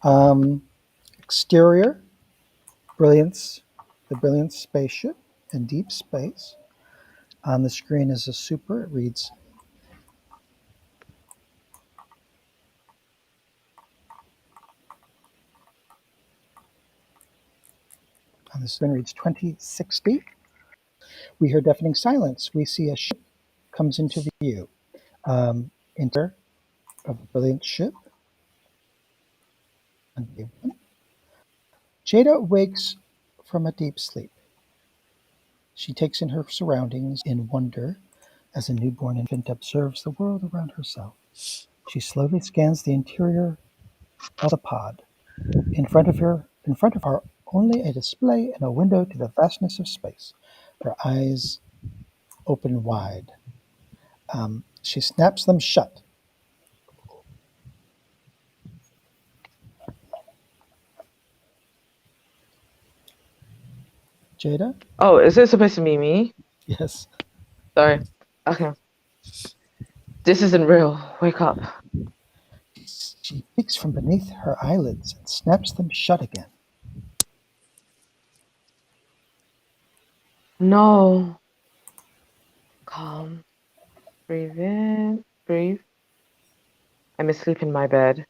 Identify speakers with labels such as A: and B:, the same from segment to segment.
A: Um, Exterior, brilliance, the brilliant spaceship in deep space. On the screen is a super. It reads on the screen reads 2060. We hear deafening silence. We see a ship comes into view. Enter of a brilliant ship. Jada wakes from a deep sleep. She takes in her surroundings in wonder as a newborn infant observes the world around herself. She slowly scans the interior of the pod. In front of her, only a display and a window to the vastness of space. Her eyes open wide. She snaps them shut. Jada?
B: Oh, is it supposed to be me?
A: Yes.
B: Sorry. Okay. This isn't real. Wake up.
A: She peeks from beneath her eyelids and snaps them shut again.
B: No. Calm. Breathe in. Breathe. I'm asleep in my bed.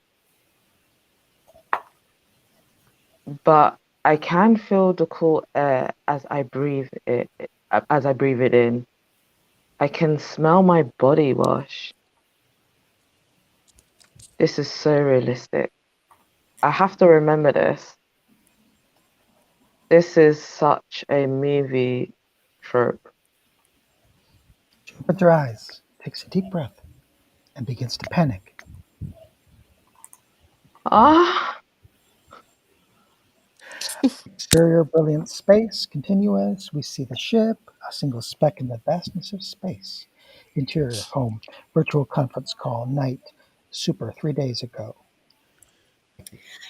B: But I can feel the cool air as I breathe it in. I can smell my body wash. This is so realistic. I have to remember this. This is such a movie trope.
A: She opens her eyes, takes a deep breath, and begins to panic.
B: Ah,
A: Exterior brilliant space, continuous. We see the ship, a single speck in the vastness of space. Interior home, virtual conference call, night, super 3 days ago.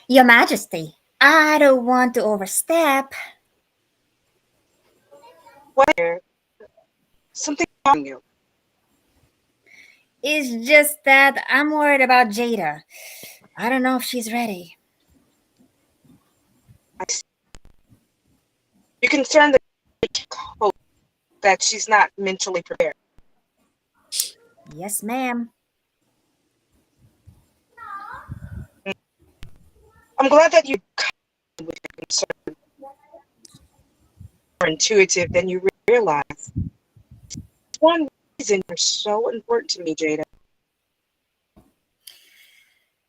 C: Your Majesty, I don't want to overstep.
D: Where something on you.
C: It's just that I'm worried about Jada. I don't know if she's ready.
D: You're concerned that she's not mentally prepared.
C: Yes, ma'am.
D: I'm glad that you with your concern more intuitive than you realize. One reason you're so important to me, Jada.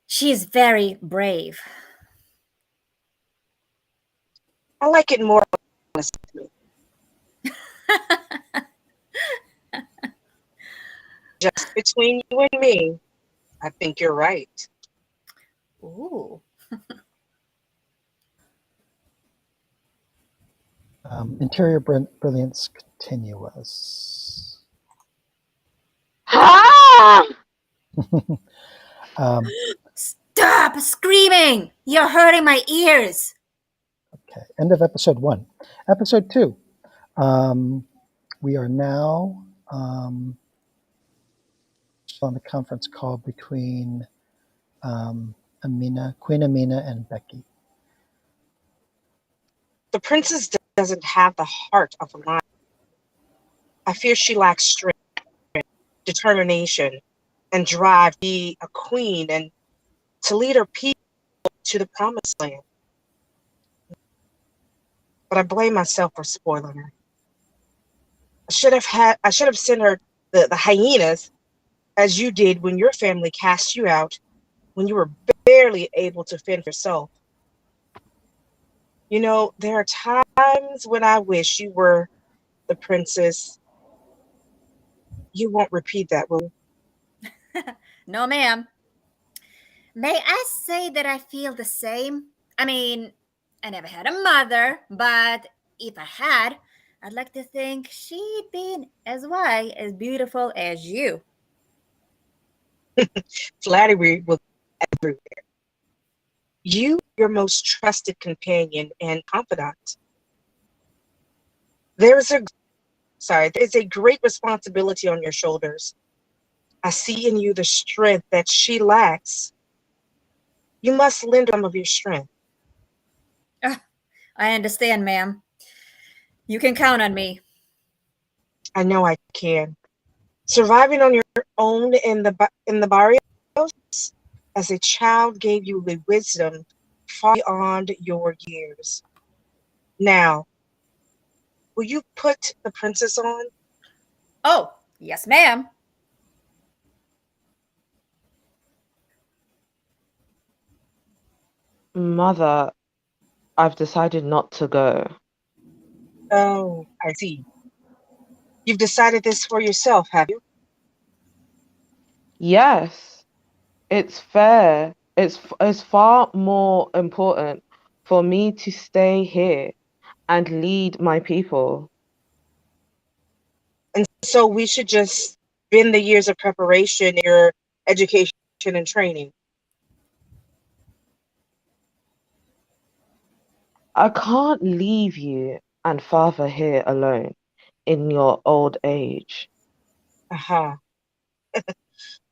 C: She's very brave.
D: I like it more honestly. Just between you and me, I think you're right.
C: Ooh.
A: Interior brilliance, continuous.
B: ah!
C: Stop screaming! You're hurting my ears.
A: Okay, end of episode 1. Episode 2. We are now on the conference call between Queen Amina, and Becky.
D: The princess doesn't have the heart of a lion. I fear she lacks strength, determination, and drive to be a queen and to lead her people to the promised land. But I blame myself for spoiling her. I should have sent her the hyenas as you did when your family cast you out when you were barely able to fend for yourself. You know, there are times when I wish you were the princess. You won't repeat that, will you?
C: No, ma'am. May I say that I feel the same? I mean, I never had a mother, but if I had, I'd like to think she'd been as white, as beautiful as you.
D: Flattery will be everywhere. You, your most trusted companion and confidant. There is a great responsibility on your shoulders. I see in you the strength that she lacks. You must lend some of your strength.
C: Ah, I understand, ma'am. You can count on me.
D: I know I can. Surviving on your own in the barrios as a child gave you the wisdom far beyond your years. Now, will you put the princess on?
C: Oh, yes, ma'am.
B: Mother, I've decided not to go.
D: Oh, I see. You've decided this for yourself, have you?
B: Yes, it's fair. It's far more important for me to stay here and lead my people.
D: And so we should just spend the years of preparation in your education and training.
B: I can't leave you and father here alone in your old age.
D: Aha.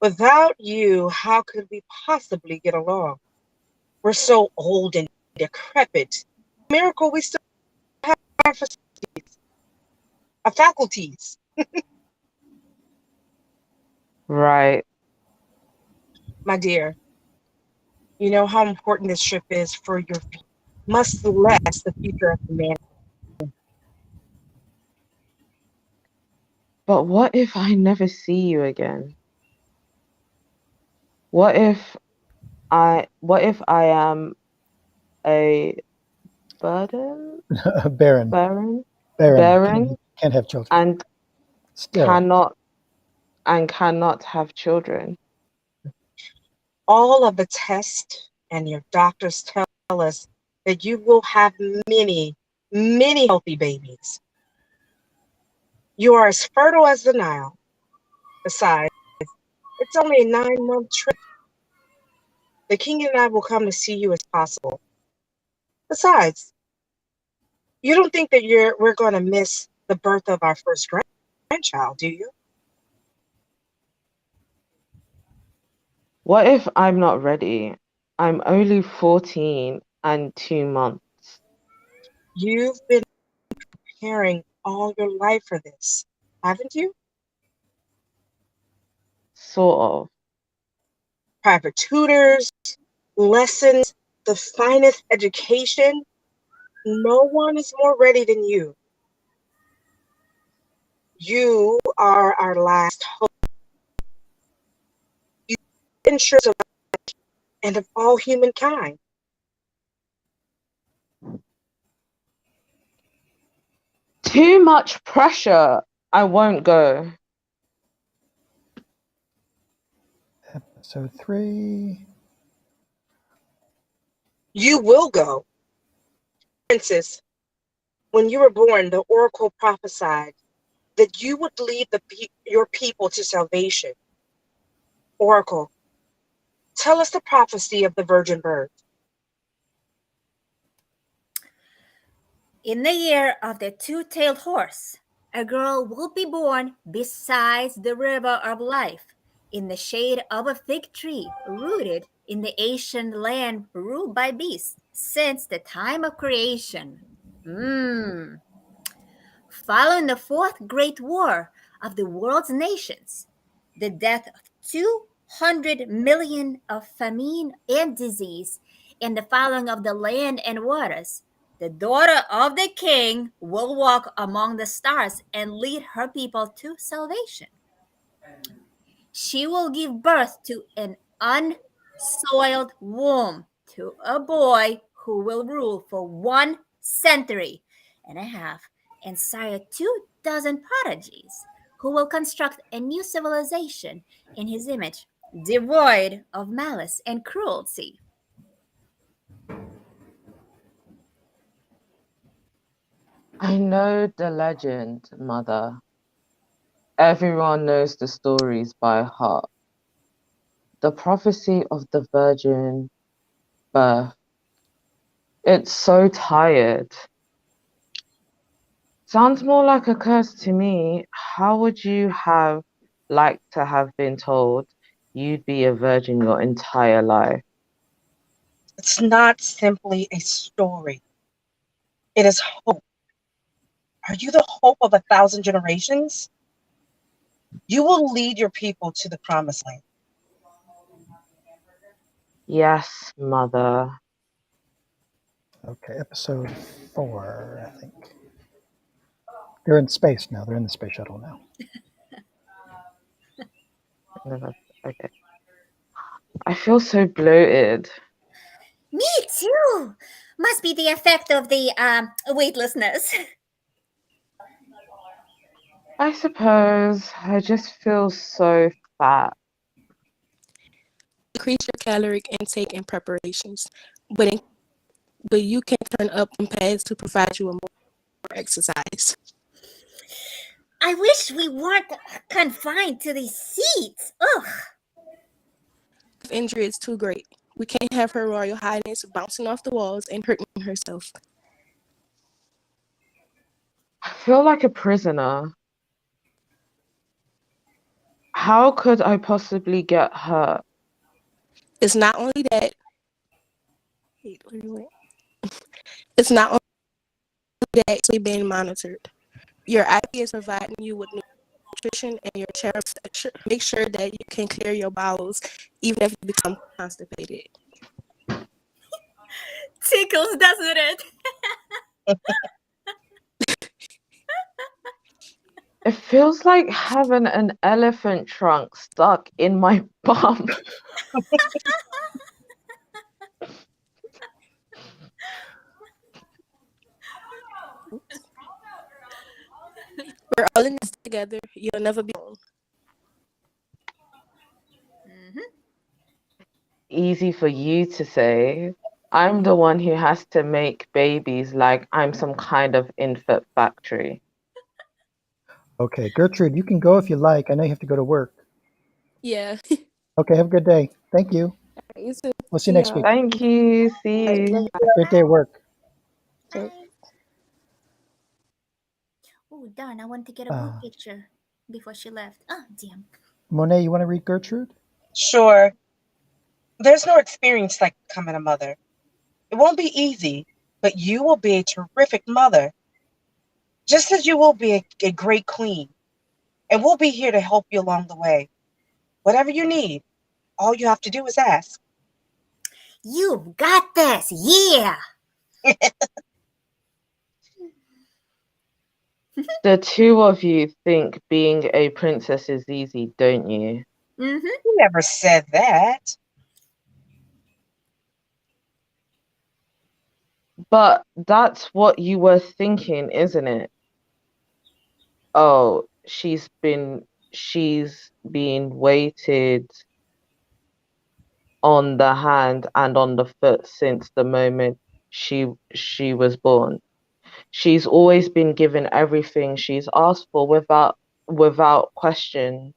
D: Without you, how could we possibly get along? We're so old and decrepit. Miracle, we still have our facilities, our faculties.
B: Right.
D: My dear, you know how important this trip is for your must bless the future of humanity.
B: But what if I never see you again? What if I am a burden?
A: Baron.
B: Baron?
A: Baron
B: Baron
A: can't have children.
B: and
A: Still,
B: cannot cannot have children.
D: All of the tests and your doctors tell us that you will have many, many healthy babies. You are as fertile as the Nile. Besides, it's only a 9-month trip. The king and I will come to see you as possible. Besides, you don't think that we're going to miss the birth of our first grandchild, do you?
B: What if I'm not ready? I'm only 14 and 2 months,
D: You've been preparing all your life for this, haven't you?
B: sort of.
D: Private tutors, lessons, the finest education. No one is more ready than you. You are our last hope. You ensure the and of all humankind.
B: Too much pressure. I won't go.
A: episode 3.
D: You will go. Princess, when you were born, the oracle prophesied that you would lead your people to salvation. Oracle, tell us the prophecy of the virgin birth.
C: In the year of the two-tailed horse, a girl will be born beside the river of life, in the shade of a fig tree, rooted in the ancient land ruled by beasts since the time of creation. Mmm. Following the Fourth Great War of the world's nations, the death of 200 million of famine and disease, and the following of the land and waters, the daughter of the king will walk among the stars and lead her people to salvation. She will give birth to an unsoiled womb to a boy who will rule for 1 century and a half and sire 2 dozen prodigies who will construct a new civilization in his image, devoid of malice and cruelty.
B: I know the legend, Mother. Everyone knows the stories by heart. The prophecy of the virgin birth. It's so tired. Sounds more like a curse to me. How would you have liked to have been told you'd be a virgin your entire life?
D: It's not simply a story. It is hope. Are you the hope of 1,000 generations? You will lead your people to the promised land.
B: Yes, mother.
A: Okay, episode 4, I think. They're in space now. They're in the space shuttle now.
B: Okay. I feel so bloated.
C: Me too. Must be the effect of the weightlessness.
B: I suppose I just feel so fat.
E: Increase your caloric intake and preparations, but you can turn up on pads to provide you with more exercise.
C: I wish we weren't confined to these seats. Ugh.
E: If injury is too great, we can't have Her Royal Highness bouncing off the walls and hurting herself.
B: I feel like a prisoner. How could I possibly get hurt?
E: It's not only that. It's not only that it's being monitored. Your IV is providing you with nutrition, and your chair make sure that you can clear your bowels even if you become constipated.
C: Tickles, doesn't it?
B: It feels like having an elephant trunk stuck in my bum.
E: We're all in this together. You'll never be alone.
B: Easy for you to say. I'm the one who has to make babies like I'm some kind of infant factory.
A: Okay, Gertrude, you can go if you like. I know you have to go to work.
E: Yeah.
A: Okay, have a good day. Thank you.
E: You too.
A: We'll see you
E: See
A: next
E: y'all.
A: week.
B: Thank you. See you.
A: Great day at work.
E: Okay.
C: Oh, darn, I wanted to get a group picture before she left. Oh, damn.
A: Monet, you want to read Gertrude?
D: Sure, there's no experience like becoming a mother. It won't be easy, but you will be a terrific mother, just as you will be a great queen. And we'll be here to help you along the way. Whatever you need, all you have to do is ask.
C: You've got this. Yeah.
B: The two of you think being a princess is easy, don't you?
C: Mm-hmm.
D: You never said that.
B: But that's what you were thinking, isn't it? Oh, she's been weighted on the hand and on the foot since the moment she was born. She's always been given everything she's asked for without question.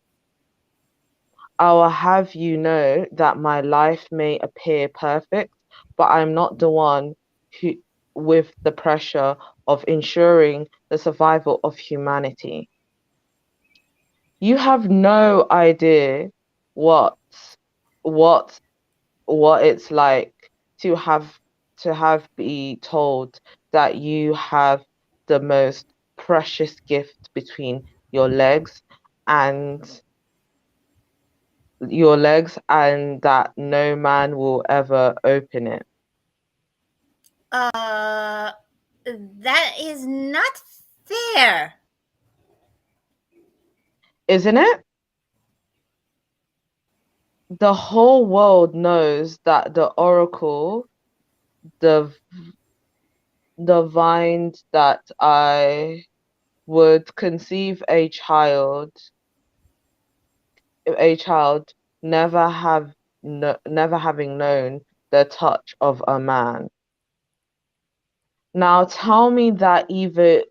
B: I'll have you know that my life may appear perfect, but I'm not the one who with the pressure of ensuring the survival of humanity. You have no idea what what what it's like to have be told that you have the most precious gift between your legs and that no man will ever open it.
C: That is not fair.
B: Isn't it? The whole world knows that the oracle, the divined that I would conceive a child never having known the touch of a man. Now tell me that either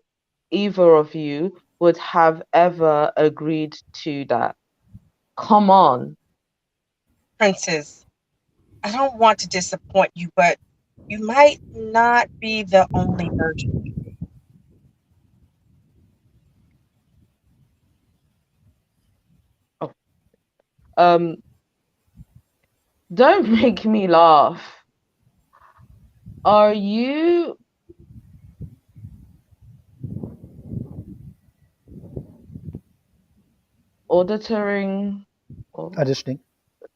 B: of you would have ever agreed to that. Come on.
D: Princess, I don't want to disappoint you, but you might not be the only virgin.
B: Oh, don't make me laugh. Are you auditing or
A: Auditioning.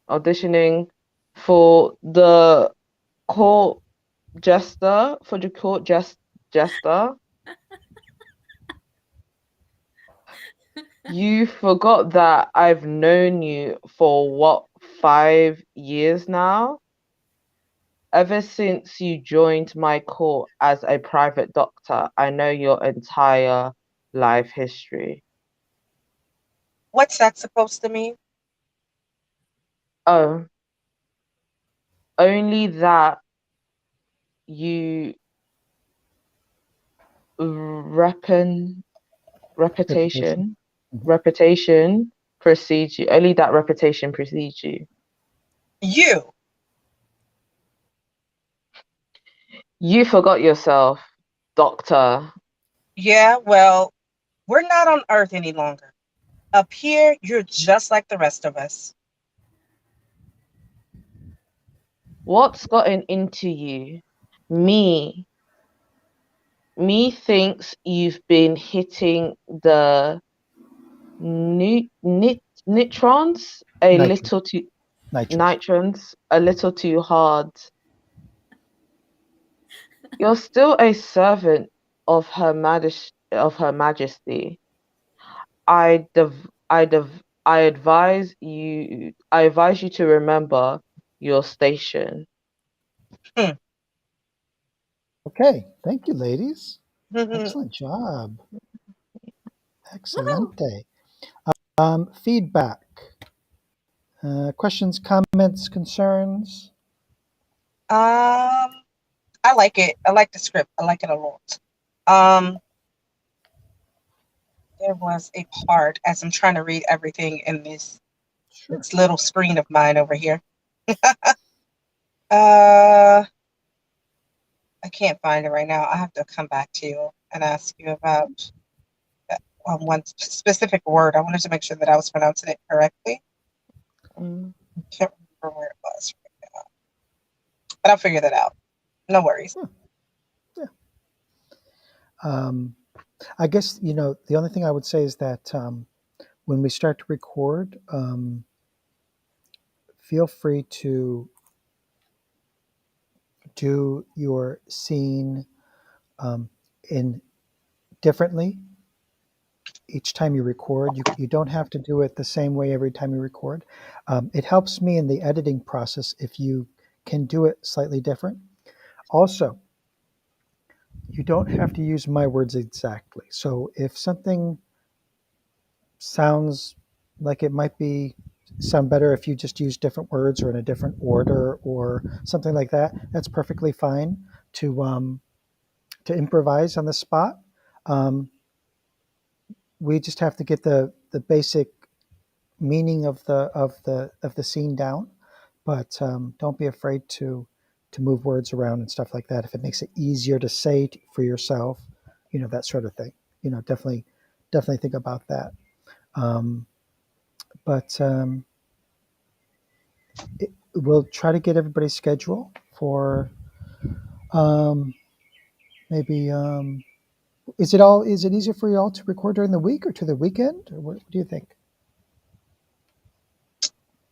B: auditioning for the court jester? For the court jester? You forgot that I've known you for what, 5 years now? Ever since you joined my court as a private doctor, I know your entire life history.
D: What's that supposed to mean?
B: Oh, only that you reckon
A: Reputation.
B: reputation
A: Mhm.
B: reputation precedes you. Only that reputation precedes you.
D: You.
B: You forgot yourself, doctor.
D: Yeah, well, we're not on Earth any longer. Up here, you're just like the rest of us.
B: What's gotten into you? Me. Me thinks you've been hitting the nitrons a
A: Nitrous.
B: little too
A: Nitrous.
B: nitrons a little too hard. You're still a servant of her Majesty. I advise you to remember your station.
D: Hmm.
A: Okay. Thank you, ladies.
D: Mhm.
A: Excellent job.
C: Woohoo!
A: Excelente. Feedback. Questions, comments, concerns?
D: I like it. I like the script. I like it a lot. Um, there was a part as I'm trying to read everything in
A: Sure.
D: this little screen of mine over here. Uh, I can't find it right now. I have to come back to you and ask you about one specific word. I wanted to make sure that I was pronouncing it correctly.
B: Mm.
D: I can't remember where it was right now, but I'll figure that out. No worries.
A: Yeah. I guess, the only thing I would say is that when we start to record, feel free to do your scene in differently each time you record. You don't have to do it the same way every time you record. It helps me in the editing process if you can do it slightly different. Also, you don't have to use my words exactly. So if something sounds like it might be sound better if you just use different words or in a different order or something like that, that's perfectly fine to improvise on the spot. Um, we just have to get the basic meaning of the scene down, but don't be afraid to move words around and stuff like that if it makes it easier to say for yourself, that sort of thing. Definitely think about that. Um, but we'll try to get everybody's schedule for um, maybe. Is it easier for you all to record during the week or to the weekend? Or what do you think?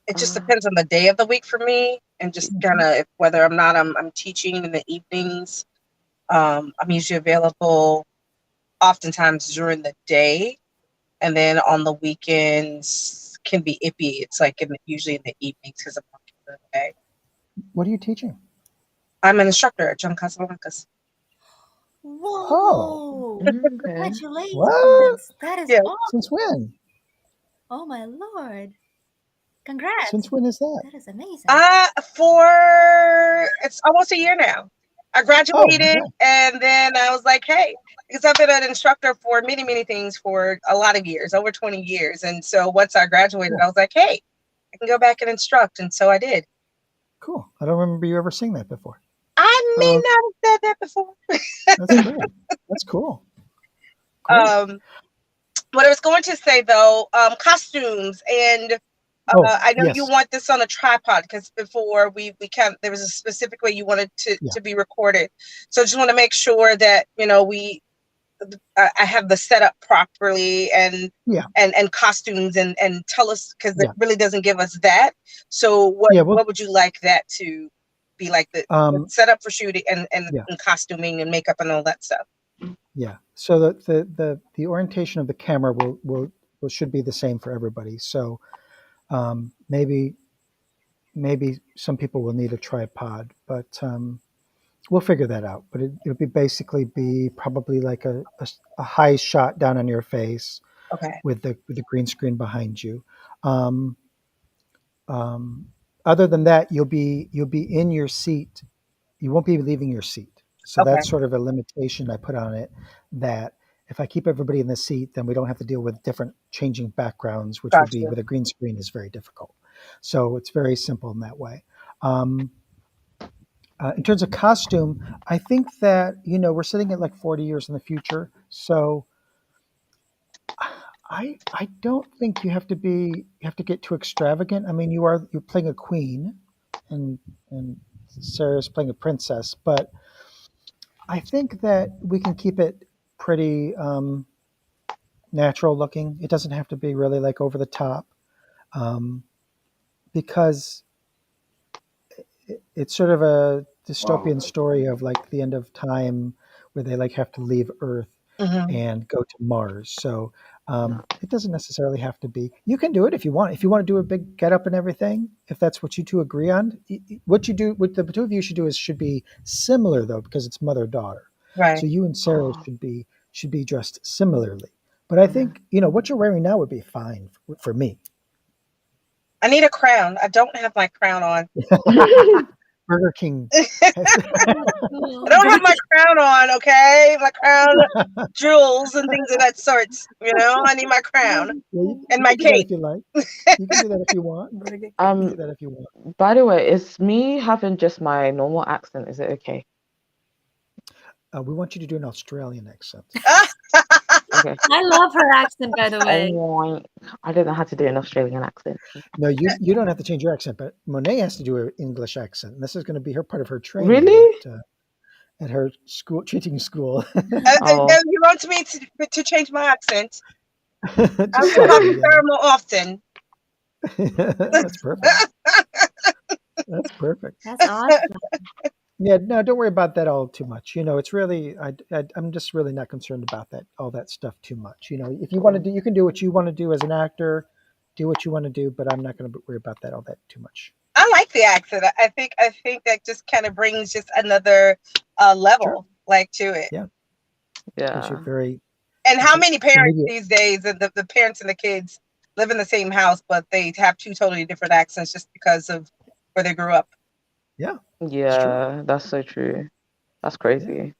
D: It just
B: Uh,
D: depends on the day of the week for me, and just kind
A: Mhm.
D: of whether I'm not I'm teaching in the evenings. I'm usually available oftentimes during the day, and then on the weekends can be iffy. It's like usually in the evenings because I'm working during the day.
A: What are you teaching?
D: I'm an instructor at John Casablancas.
A: Oh,
C: Whoa!
B: okay.
A: what?
C: Congratulations! That is
D: Yeah.
C: awesome.
A: Since when?
C: Oh my lord! Congrats!
A: Since when is that?
C: That is amazing.
D: For it's almost a year now. I
A: Oh my
D: graduated
A: God.
D: and then I was like, hey, because I've been an instructor for many, many things for a lot of years, over 20 years. And so once I graduated,
A: Cool.
D: I was like, hey, I can go back and instruct. And so I did.
A: Cool. I don't remember you ever saying that before.
D: I may
A: Oh,
D: not have said that before.
A: that's great. That's cool. Great.
D: What I was going to say though, costumes and
A: Oh,
D: I know you
A: yes.
D: want this on a tripod because before we there was a specific way you wanted
A: Yeah.
D: to be recorded. So I just want to make sure that, I have the setup properly and
A: Yeah.
D: and costumes and tell us, because it
A: Yeah.
D: really doesn't give us that. So
A: Yeah. Well,
D: what would you like that to be like, the setup for shooting
A: yeah.
D: and costuming and makeup and all that stuff?
A: Yeah. So the orientation of the camera will should be the same for everybody. So maybe some people will need a tripod, but we'll figure that out. But it'll be basically be probably like a high shot down on your face
D: Okay.
A: with the green screen behind you. Um, um, Other than that, you'll be in your seat. You won't be leaving your seat. So
D: Okay.
A: that's sort of a limitation I put on it, that if I keep everybody in the seat, then we don't have to deal with different changing backgrounds, which would be
D: Gotcha.
A: with a green screen is very difficult. So it's very simple in that way. Um, in terms of costume, I think that we're sitting at like 40 years in the future, so I don't think you have to get too extravagant. I mean, you're playing a queen, and Sarah's playing a princess, but I think that we can keep it pretty natural looking. It doesn't have to be really like over the top, um, because it's sort of a dystopian story of like the end of time where they like have to leave Earth
D: Hmm.
A: and go to Mars. So it doesn't necessarily have to be. You can do it if you want. If you want to do a big get up and everything, if that's what you two agree on, what you do, what the two of you should do is should be similar though, because it's mother daughter. So
D: Right.
A: you and Sarah should be dressed similarly. But I think what you're wearing now would be fine for me.
D: I need a crown. I don't have my crown on.
A: Burger King.
D: I don't have my crown on, okay? My crown, jewels, and things of that sort. I need my crown
A: Yeah,
D: and
A: you
D: my
A: can do that
D: cape.
A: if you like. You can do that if you want. You can do that if you want.
B: By the way, is me having just my normal accent, is it okay?
A: We want you to do an Australian accent.
B: Okay.
C: I love her accent, by the way.
B: Oh, I don't know how to do an Australian accent.
A: No, you don't have to change your accent, but Monet has to do an English accent, and this is going to be her part of her training
B: Really?
A: at her school teaching school.
B: Oh,
D: You want me to change my accent? I'll
A: Just
D: be talking
A: slightly, yeah.
D: Sarah more often.
A: That's perfect. That's perfect.
C: That's awesome.
A: Yeah, no, don't worry about that all too much. It's really I'm just really not concerned about all that stuff too much. If you want to do, you can do what you want to do as an actor, do what you want to do, but I'm not going to worry about that all that too much.
D: I like the accent. I think that just kind of brings just another level,
A: Sure.
D: like, to it.
A: Yeah.
B: yeah.
A: You're very
D: And how many parents
A: immediate.
D: these days, and the parents and the kids live in the same house, but they have two totally different accents just because of where they grew up.
A: Yeah.
B: Yeah, that's so true. That's crazy.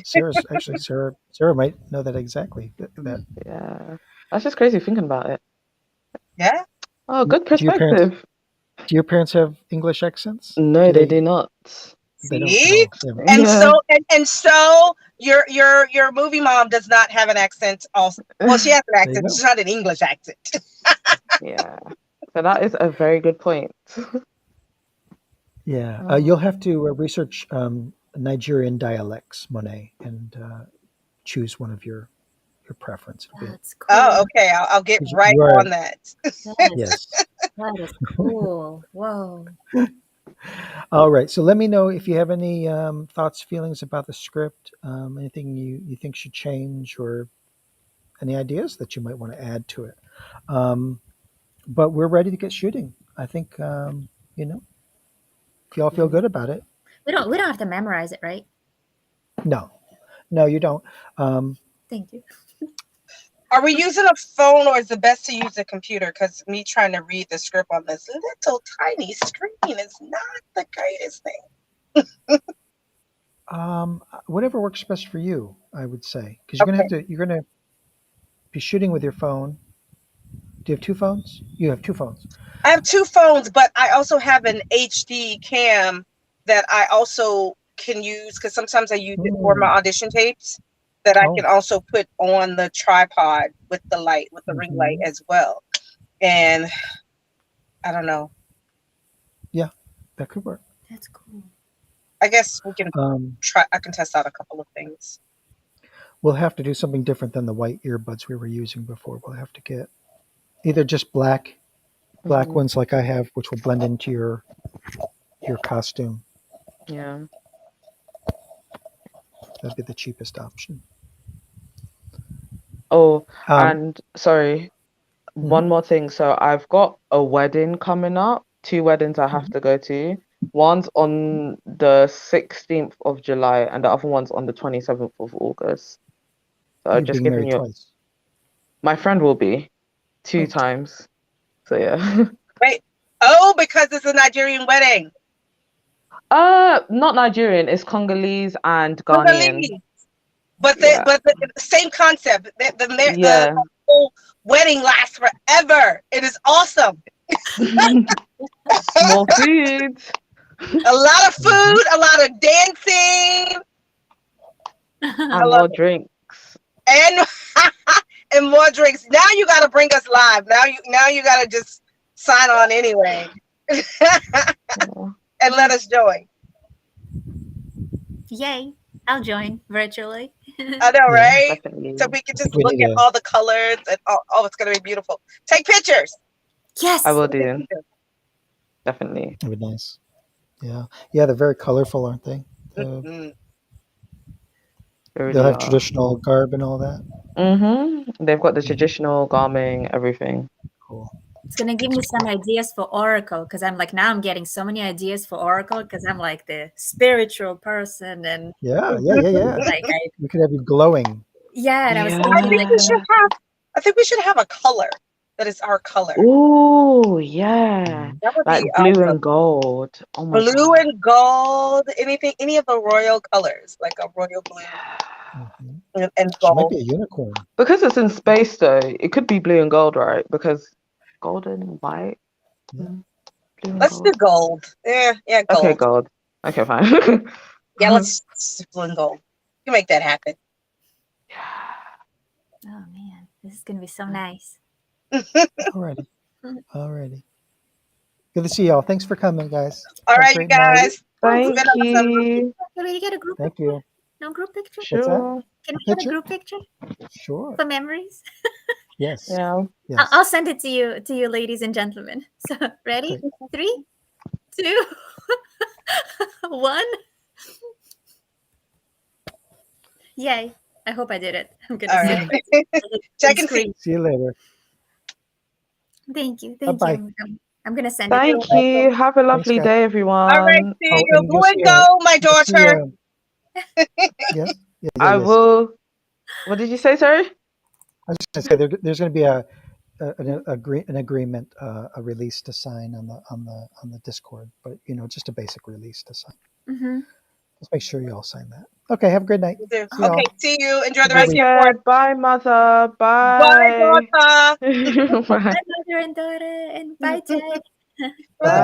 A: Sarah might know that exactly. That
B: Yeah. That's just crazy thinking about it.
D: Yeah.
B: Oh, good
A: do your parents have English accents?
B: No, they do not.
A: They don't.
D: See?
A: Oh, yeah.
D: And
B: Yeah.
D: so your movie mom does not have an accent also. Well, she has an
A: There you
D: accent,
A: go.
D: just not an English accent.
B: Yeah. So that is a very good point.
A: Yeah. You'll have to research Nigerian dialects, Monet, and choose one of your preference.
C: That's cool.
D: Oh, okay. I'll get
A: You
D: right
A: are-
D: on that.
A: Yes.
C: That is cool. Whoa.
A: All right. So let me know if you have any thoughts, feelings about the script, anything you think should change, or any ideas that you might want to add to it. But we're ready to get shooting. I think, if you all feel good about it.
C: We don't have to memorize it, right?
A: No, you don't.
C: Thank you.
D: Are we using a phone, or is it best to use a computer? Because me trying to read the script on this little tiny screen is not the greatest thing.
A: Whatever works best for you, I would say, because you're gonna be shooting with your phone. Do you have two phones? You have two phones.
D: I have two phones, but I also have an HD cam that I also can use, because sometimes I use it for my audition tapes, that I can also put on the tripod with the ring light as well. And I don't know.
A: Yeah, that could work.
C: That's cool.
D: I guess we can
A: Um,
D: try. I can test out a couple of things.
A: we'll have to do something different than the white earbuds we were using before. We'll have to get either just black
B: Mhm.
A: ones like I have, which will blend into your costume.
B: Yeah.
A: That'd be the cheapest option.
B: Oh,
A: Um,
B: and sorry,
A: mhm,
B: one more thing. So I've got a wedding coming up, two weddings I have
A: mhm.
B: to go to. One's on the 16th of July and the other one's on the 27th of August.
A: Are
B: So
A: you
B: just
A: being
B: giving
A: married
B: you,
A: twice?
B: my friend will be two
A: Oh,
B: times. So yeah.
D: Wait. Oh, because it's a Nigerian wedding.
B: Not Nigerian, it's Congolese and Ghanaian.
D: Congolese. But
B: Yeah.
D: the same concept. The
B: Yeah.
D: whole wedding lasts forever. It is awesome.
B: More food.
D: A lot of
A: mhm.
D: food, a lot of dancing. I
B: And
D: love
B: more
D: it.
B: drinks.
D: And and more drinks. Now you got to bring us live. Now you got to just sign on anyway, and
B: Oh,
D: let us join.
C: Yay! I'll join virtually.
D: I know,
A: Yeah,
D: right? So
B: definitely.
D: we can
A: I
D: just
A: think we
D: look
A: need
D: at
A: a.
D: all the colors and oh, it's gonna be beautiful. Take pictures.
B: I
C: Yes.
B: will do. Definitely.
A: That'd be nice. Yeah, yeah. They're very colorful, aren't they?
D: Mhm.
B: They
A: They'll
B: really
A: have
B: are.
A: traditional garb and all that.
B: They've got the
A: Mhm.
B: traditional garming, everything.
A: Cool.
C: It's gonna give me some ideas for Oracle because I'm like now I'm getting so many ideas for Oracle because I'm like the spiritual person and
A: Yeah, yeah, yeah, yeah.
C: like I
A: We could have you glowing.
C: yeah, and I was
D: I
C: thinking
D: think
C: like
D: we
B: Yeah.
D: should have. I think we should have a color that is our color.
B: Oh, yeah.
A: Mhm.
D: That would be
B: Like blue and
D: awesome.
B: gold. Oh my
D: Blue
B: God.
D: and gold, any of the royal colors, like a royal blue
A: Mhm.
D: and
A: She might
D: gold.
A: be a unicorn.
B: Because it's in space though, it could be blue and gold, right? Because golden, white,
A: Yeah.
B: blue and
D: Let's do
B: gold.
D: gold. Yeah,
B: Okay,
D: gold.
B: gold. Okay, fine.
D: Yeah, let's do blue and gold. You make that happen.
C: oh man, this is gonna be so nice.
A: Alrighty. Alrighty. Good to see y'all. Thanks for coming, guys.
D: All
A: Have a
D: right, you
A: great night.
D: guys.
C: Oh,
D: It's
C: group
D: been
B: Thank
C: picture.
D: awesome.
B: you.
C: Can we get a group
A: Thank
C: picture?
A: you.
C: No group picture?
A: What's that?
B: Sure.
C: Can
A: A
C: we have a
A: picture?
C: group picture
A: Sure.
C: for memories?
A: Yes.
B: Yeah.
C: I'll
A: Yes.
C: send it to you, ladies and gentlemen. So ready?
A: Great.
C: 3, 2, 1. Yay! I hope I did it. I'm gonna
D: All
C: see
D: right.
C: the
D: Check
C: big
D: and see.
C: screen.
A: See you later.
C: Thank you,
A: Bye
C: thank you.
A: bye.
C: I'm gonna send it.
B: Thank
A: Oh,
B: you. Have a
A: thanks,
B: lovely
A: guys.
B: day,
D: All right,
B: everyone.
D: see
A: Oh,
D: you.
A: and
D: Blue and gold, my
A: you'll see.
D: daughter.
A: Yes. Yeah. Yeah.
B: I
A: Yes.
B: will. What did you say, sorry?
A: I was just gonna say there's going to be an agreement, a release to sign on the Discord, but just a basic release to sign.
C: Mm-hmm.
A: Just make sure you all sign that. Okay. Have a great night. See
C: Okay.
D: Okay,
A: y'all.
D: see you. Enjoy
A: Have a
D: the
A: good
D: rest of
B: Take
A: week.
D: your
B: care.
D: course.
B: Bye, mother.
D: Bye,
B: Bye.
D: daughter.
B: Bye.
C: Bye, mother and daughter, and bye, Ted.
B: Bye.
D: Bye.